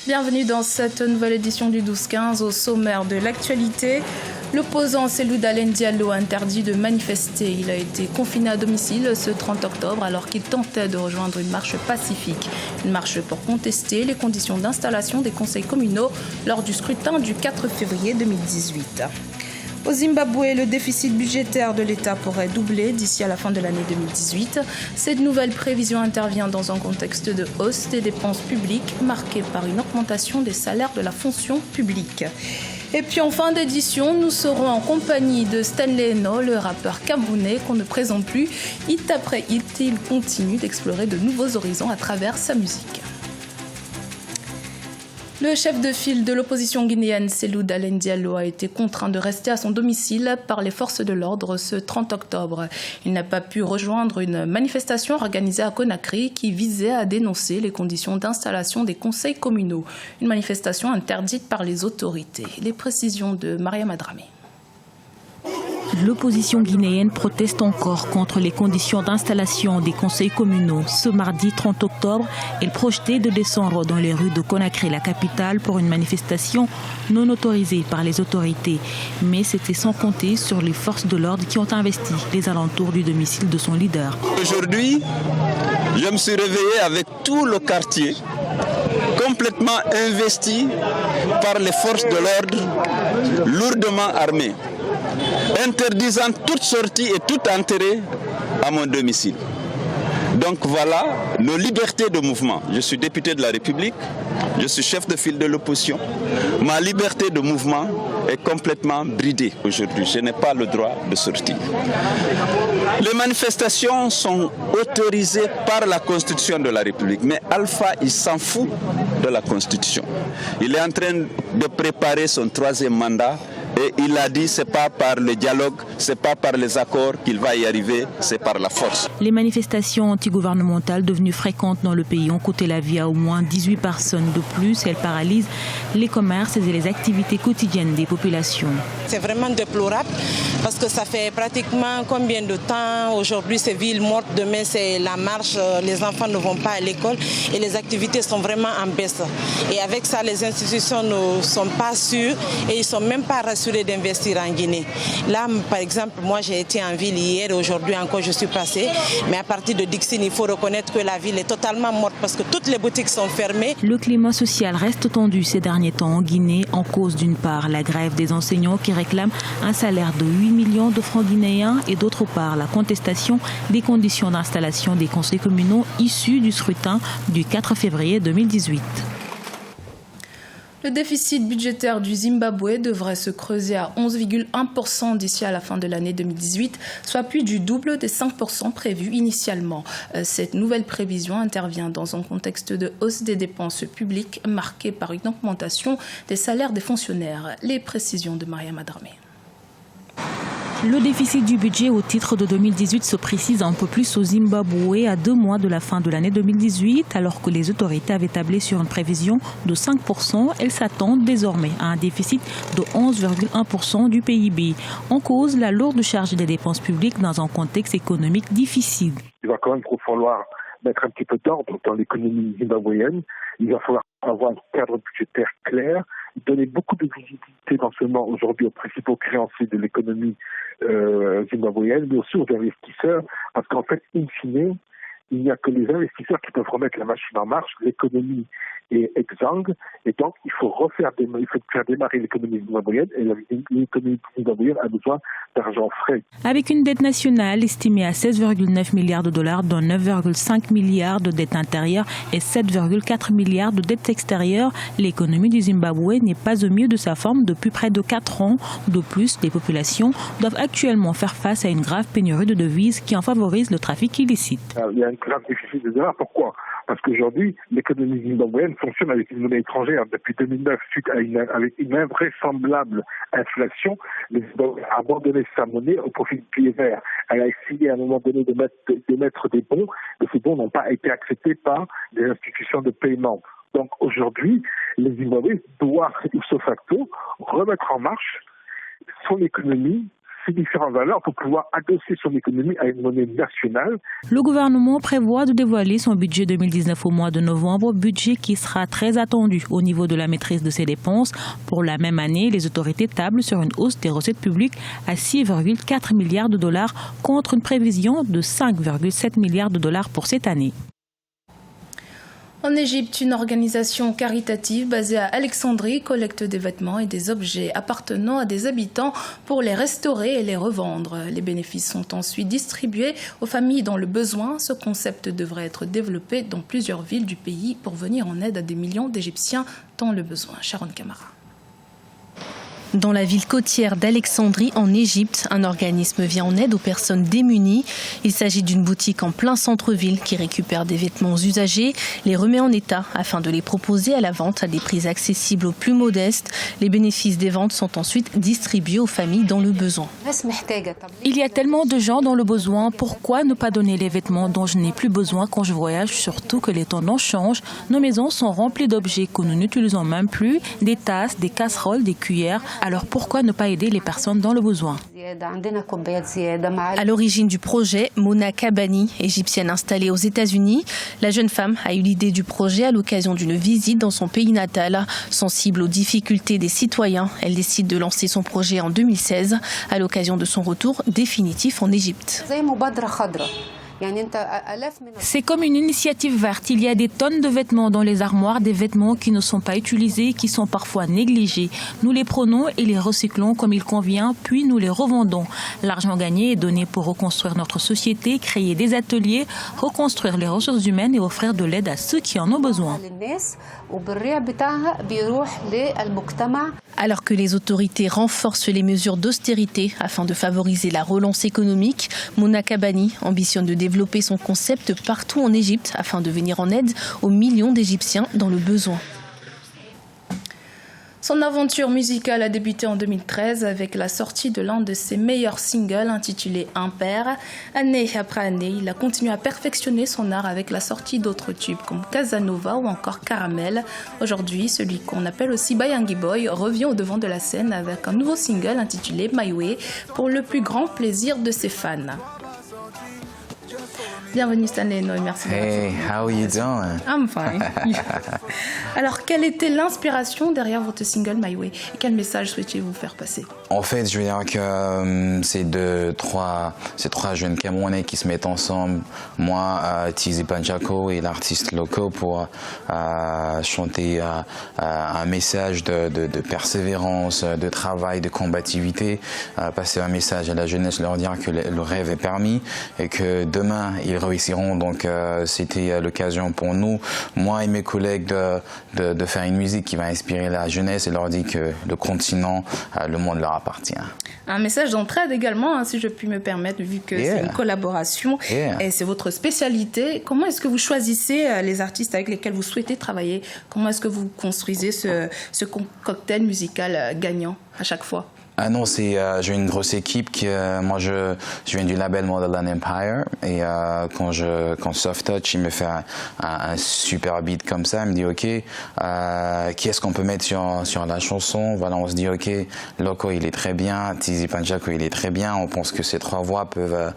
Bienvenue dans cette nouvelle édition du 12-15. Au sommaire de l'actualité, l'opposant Cellou Dalein Diallo a interdit de manifester. Il a été confiné à domicile ce 30 octobre alors qu'il tentait de rejoindre une marche pacifique. Une marche pour contester les conditions d'installation des conseils communaux lors du scrutin du 4 février 2018. Au Zimbabwe, le déficit budgétaire de l'État pourrait doubler d'ici à la fin de l'année 2018. Cette nouvelle prévision intervient dans un contexte de hausse des dépenses publiques marquée par une augmentation des salaires de la fonction publique. Et puis en fin d'édition, nous serons en compagnie de Stanley Eno, le rappeur camerounais qu'on ne présente plus. Hit après hit, il continue d'explorer de nouveaux horizons à travers sa musique. Le chef de file de l'opposition guinéenne, Cellou Dalein Diallo, a été contraint de rester à son domicile par les forces de l'ordre ce 30 octobre. Il n'a pas pu rejoindre une manifestation organisée à Conakry qui visait à dénoncer les conditions d'installation des conseils communaux. Une manifestation interdite par les autorités. Les précisions de Mariam Adramé. L'opposition guinéenne proteste encore contre les conditions d'installation des conseils communaux. Ce mardi 30 octobre, elle projetait de descendre dans les rues de Conakry, la capitale, pour une manifestation non autorisée par les autorités. Mais c'était sans compter sur les forces de l'ordre qui ont investi les alentours du domicile de son leader. Aujourd'hui, je me suis réveillé avec tout le quartier complètement investi par les forces de l'ordre lourdement armées, interdisant toute sortie et tout entrée à mon domicile. Donc voilà nos libertés de mouvement. Je suis député de la République, je suis chef de file de l'opposition. Ma liberté de mouvement est complètement bridée aujourd'hui. Je n'ai pas le droit de sortir. Les manifestations sont autorisées par la Constitution de la République, mais Alpha, il s'en fout de la Constitution. Il est en train de préparer son 3e mandat. Et il a dit, c'est pas par le dialogue, c'est pas par les accords qu'il va y arriver, c'est par la force. Les manifestations antigouvernementales devenues fréquentes dans le pays ont coûté la vie à au moins 18 personnes de plus. Elles paralysent les commerces et les activités quotidiennes des populations. C'est vraiment déplorable parce que ça fait pratiquement combien de temps aujourd'hui c'est ville morte, demain c'est la marche, les enfants ne vont pas à l'école et les activités sont vraiment en baisse. Et avec ça, les institutions ne sont pas sûres et ils ne sont même pas rassurés d'investir en Guinée. Là, par exemple, moi j'ai été en ville hier et aujourd'hui encore je suis passée. Mais à partir de Dixine, il faut reconnaître que la ville est totalement morte parce que toutes les boutiques sont fermées. Le climat social reste tendu ces derniers temps en Guinée, en cause d'une part la grève des enseignants qui réclament un salaire de 8 millions de francs guinéens et d'autre part la contestation des conditions d'installation des conseils communaux issus du scrutin du 4 février 2018. Le déficit budgétaire du Zimbabwe devrait se creuser à 11,1% d'ici à la fin de l'année 2018, soit plus du double des 5% prévus initialement. Cette nouvelle prévision intervient dans un contexte de hausse des dépenses publiques marquée par une augmentation des salaires des fonctionnaires. Les précisions de Mariam Adramé. Le déficit du budget au titre de 2018 se précise un peu plus au Zimbabwe à 2 mois de la fin de l'année 2018, alors que les autorités avaient tablé sur une prévision de 5%. Elles s'attendent désormais à un déficit de 11,1% du PIB. En cause, la lourde charge des dépenses publiques dans un contexte économique difficile. Il va quand même falloir mettre un petit peu d'ordre dans l'économie zimbabwéenne. Il va falloir avoir un cadre budgétaire clair, donner beaucoup de visibilité non seulement aujourd'hui aux principaux créanciers de l'économie zimbabwéenne, mais aussi aux investisseurs, parce qu'en fait, in fine, il n'y a que les investisseurs qui peuvent remettre la machine en marche. L'économie est exsangue et donc il faut faire démarrer l'économie zimbabwéenne et l'économie zimbabwéenne a besoin d'argent frais. Avec une dette nationale estimée à 16,9 milliards de dollars, dont 9,5 milliards de dette intérieure et 7,4 milliards de dette extérieure, l'économie du Zimbabwe n'est pas au mieux de sa forme depuis près de 4 ans. De plus, les populations doivent actuellement faire face à une grave pénurie de devises qui en favorise le trafic illicite. Il y a un grave déficit de dollars. Pourquoi ? Parce qu'aujourd'hui, l'économie zimbabwéenne fonctionne avec une monnaie étrangère. Depuis 2009, suite à avec une invraisemblable inflation, le Zimbabwe a abandonné sa monnaie au profit du billet vert. Elle a essayé à un moment donné de mettre des bons, mais ces bons n'ont pas été acceptés par les institutions de paiement. Donc aujourd'hui, le Zimbabwe doit, ipso facto, remettre en marche son économie, ces différentes valeurs pour pouvoir adosser son économie à une monnaie nationale. Le gouvernement prévoit de dévoiler son budget 2019 au mois de novembre, budget qui sera très attendu au niveau de la maîtrise de ses dépenses. Pour la même année, les autorités tablent sur une hausse des recettes publiques à 6,4 milliards de dollars contre une prévision de 5,7 milliards de dollars pour cette année. En Égypte, une organisation caritative basée à Alexandrie collecte des vêtements et des objets appartenant à des habitants pour les restaurer et les revendre. Les bénéfices sont ensuite distribués aux familles dans le besoin. Ce concept devrait être développé dans plusieurs villes du pays pour venir en aide à des millions d'Égyptiens dans le besoin. Sharon Kamara. Dans la ville côtière d'Alexandrie, en Égypte, un organisme vient en aide aux personnes démunies. Il s'agit d'une boutique en plein centre-ville qui récupère des vêtements usagés, les remet en état afin de les proposer à la vente à des prix accessibles aux plus modestes. Les bénéfices des ventes sont ensuite distribués aux familles dans le besoin. Il y a tellement de gens dans le besoin, pourquoi ne pas donner les vêtements dont je n'ai plus besoin quand je voyage, surtout que les tendances changent. Nos maisons sont remplies d'objets que nous n'utilisons même plus, des tasses, des casseroles, des cuillères. Alors pourquoi ne pas aider les personnes dans le besoin? À l'origine du projet, Mona Kabani, égyptienne installée aux États-Unis, la jeune femme a eu l'idée du projet à l'occasion d'une visite dans son pays natal. Sensible aux difficultés des citoyens, elle décide de lancer son projet en 2016 à l'occasion de son retour définitif en Égypte. C'est comme une initiative verte. Il y a des tonnes de vêtements dans les armoires, des vêtements qui ne sont pas utilisés, qui sont parfois négligés. Nous les prenons et les recyclons comme il convient, puis nous les revendons. L'argent gagné est donné pour reconstruire notre société, créer des ateliers, reconstruire les ressources humaines et offrir de l'aide à ceux qui en ont besoin. Alors que les autorités renforcent les mesures d'austérité afin de favoriser la relance économique, Mona Kabani ambitionne de développer son concept partout en Égypte afin de venir en aide aux millions d'Égyptiens dans le besoin. Son aventure musicale a débuté en 2013 avec la sortie de l'un de ses meilleurs singles intitulé Impair. Année après année, il a continué à perfectionner son art avec la sortie d'autres tubes comme Casanova ou encore Caramel. Aujourd'hui, celui qu'on appelle aussi Bayangi Boy revient au devant de la scène avec un nouveau single intitulé My Way pour le plus grand plaisir de ses fans. Bienvenue Stanley Noy, merci. Hey, how are you doing? I'm fine. Alors, quelle était l'inspiration derrière votre single My Way et quel message souhaitiez-vous faire passer? En fait, je veux dire que c'est trois jeunes Camerounais qui se mettent ensemble, moi, Tizi Panchako et l'artiste Loco pour chanter un message de persévérance, de travail, de combativité, passer un message à la jeunesse, leur dire que le rêve est permis et que demain ils réussiront. Donc c'était l'occasion pour nous, moi et mes collègues, de faire une musique qui va inspirer la jeunesse et leur dire que le continent, le monde leur appartient. Un message d'entraide également, hein, si je puis me permettre, vu que c'est une collaboration et c'est votre spécialité. Comment est-ce que vous choisissez les artistes avec lesquels vous souhaitez travailler? Comment est-ce que vous construisez ce cocktail musical gagnant à chaque fois? Ah non, j'ai une grosse équipe moi je viens du label Motherland Empire et quand Soft Touch il me fait un super beat comme ça, il me dit ok, qui est-ce qu'on peut mettre sur la chanson? Voilà, on se dit ok, Loco il est très bien, Tizi Panchako il est très bien, on pense que ces trois voix peuvent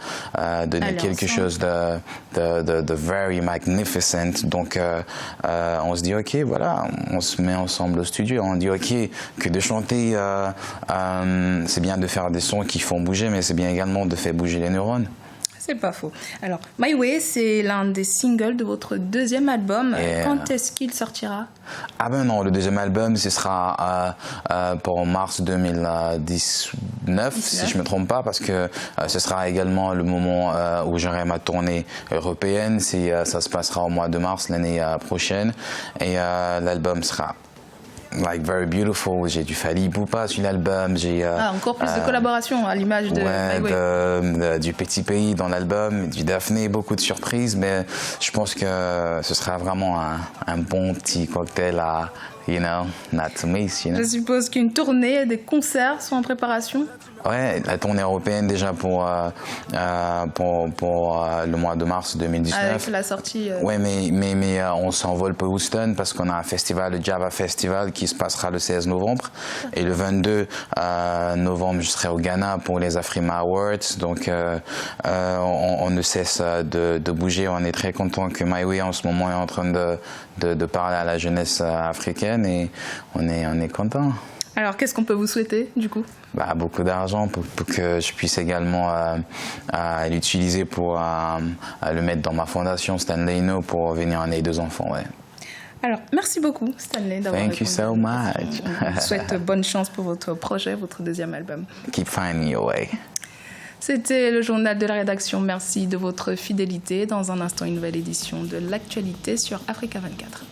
donner quelque chose de very magnificent. Donc on se dit ok, voilà, on se met ensemble au studio, on dit ok, que de chanter c'est bien de faire des sons qui font bouger, mais c'est bien également de faire bouger les neurones. C'est pas faux. Alors, My Way, c'est l'un des singles de votre deuxième album. Quand est-ce qu'il sortira? Ah ben non, le deuxième album, ce sera pour mars 2019, si je me trompe pas, parce que ce sera également le moment où j'aurai ma tournée européenne. Ça se passera au mois de mars l'année prochaine. Et l'album sera like very beautiful. J'ai du Fally Ipupa sur l'album. Encore plus de collaborations à l'image de du Petit Pays dans l'album, du Daphné, beaucoup de surprises, mais je pense que ce sera vraiment un bon petit cocktail à, not to miss, Je suppose qu'une tournée, des concerts sont en préparation? Ouais, la tournée européenne déjà pour le mois de mars 2019. Avec la sortie. Ouais, mais on s'envole pour Houston parce qu'on a un festival, le Java Festival, qui se passera le 16 novembre. Et le 22 novembre, je serai au Ghana pour les Afrima Awards. Donc, on ne cesse de bouger. On est très content que My Way en ce moment est en train de parler à la jeunesse africaine et on est content. Alors, qu'est-ce qu'on peut vous souhaiter, du coup? Beaucoup d'argent pour que je puisse également l'utiliser pour le mettre dans ma fondation Stanley No pour venir en aide aux enfants. Ouais. Alors, merci beaucoup, Stanley, d'avoir répondu. Thank you so much. On vous souhaite bonne chance pour votre projet, votre deuxième album. Keep finding your way. C'était le journal de la rédaction. Merci de votre fidélité. Dans un instant, une nouvelle édition de l'actualité sur Africa 24.